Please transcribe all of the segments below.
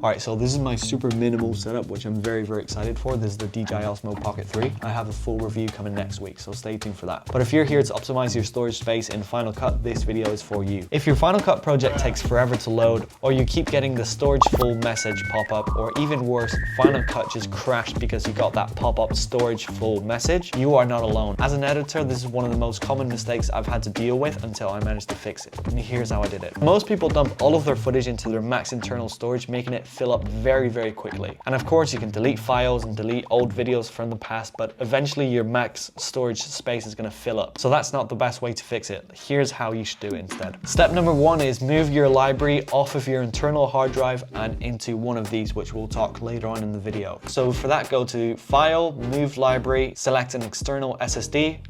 All right, so this is my super minimal setup, which I'm very, very excited for. This is the DJI Osmo Pocket 3. I have a full review coming next week, so stay tuned for that. But if you're here to optimize your storage space in Final Cut, this video is for you. If your Final Cut project takes forever to load, or you keep getting the storage full message pop up, or even worse, Final Cut just crashed because you got that pop-up storage full message, you are not alone. As an editor, this is one of the most common mistakes I've had to deal with until I managed to fix it. And here's how I did it. Most people dump all of their footage into their Mac's internal storage, making it fill up very, very quickly. And of course, you can delete files and delete old videos from the past, but eventually your Mac's storage space is going to fill up. So that's not the best way to fix it. Here's how you should do it instead. Step number one is move your library off of your internal hard drive and into one of these, which we'll talk later on in the video. So for that, go to File, Move Library, select an external SSD,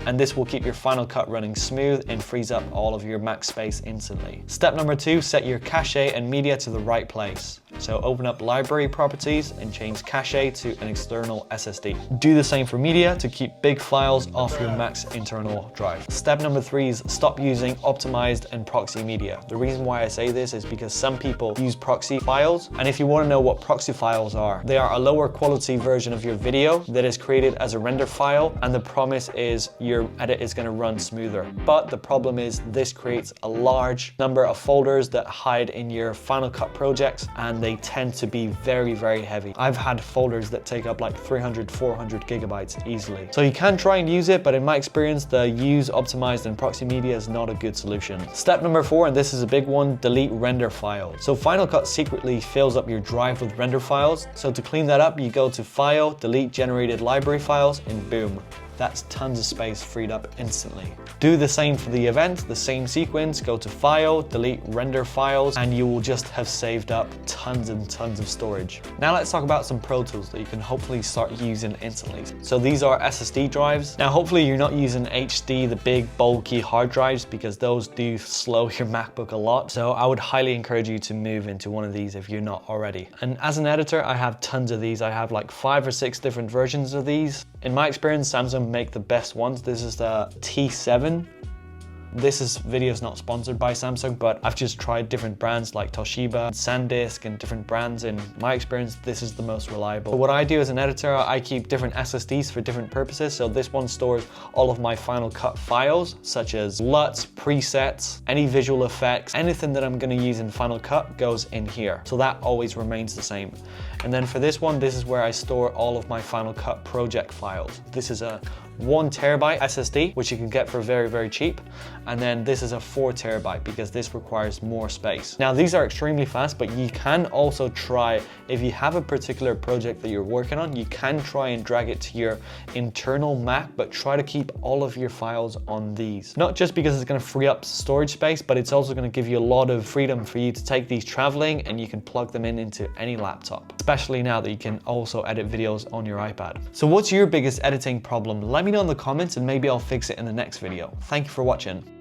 and this will keep your Final Cut running smooth and frees up all of your Mac space instantly. Step number two, set your cache and media to the right place. So open up library properties and change cache to an external SSD. Do the same for media to keep big files off your Mac's internal drive. Step number three is stop using optimized and proxy media. The reason why I say this is because some people use proxy files, and if you want to know what proxy files are, they are a lower quality version of your video that is created as a render file, and the promise is your edit is going to run smoother. But the problem is this creates a large number of folders that hide in your Final Cut projects, and they tend to be very, very heavy. I've had folders that take up like 300, 400 gigabytes easily. So you can try and use it, but in my experience, the use optimized and proxy media is not a good solution. Step number four, and this is a big one, delete render files. So Final Cut secretly fills up your drive with render files. So to clean that up, you go to File, Delete Generated Library Files, and boom. That's tons of space freed up instantly. Do the same for the event, the same sequence, go to File, Delete Render Files, and you will just have saved up tons and tons of storage. Now let's talk about some pro tools that you can hopefully start using instantly. So these are SSD drives. Now hopefully you're not using HD, the big bulky hard drives, because those do slow your MacBook a lot. So I would highly encourage you to move into one of these if you're not already. And as an editor, I have tons of these. I have like 5 or 6 different versions of these. In my experience, Samsung make the best ones. This is the T7. This video is not sponsored by Samsung, but I've just tried different brands like Toshiba, SanDisk, and different brands. In my experience, this is the most reliable. So what I do as an editor, I keep different SSDs for different purposes. So this one stores all of my Final Cut files, such as LUTs, presets, any visual effects, anything that I'm going to use in Final Cut goes in here. So that always remains the same. And then for this one, this is where I store all of my Final Cut project files. This is a 1 terabyte SSD, which you can get for very, very cheap. And then this is a 4 terabyte because this requires more space. Now these are extremely fast, but you can also try, if you have a particular project that you're working on, you can try and drag it to your internal Mac, but try to keep all of your files on these. Not just because it's going to free up storage space, but it's also going to give you a lot of freedom for you to take these traveling, and you can plug them in into any laptop, especially now that you can also edit videos on your iPad. So what's your biggest editing problem? Let me know in the comments and maybe I'll fix it in the next video. Thank you for watching.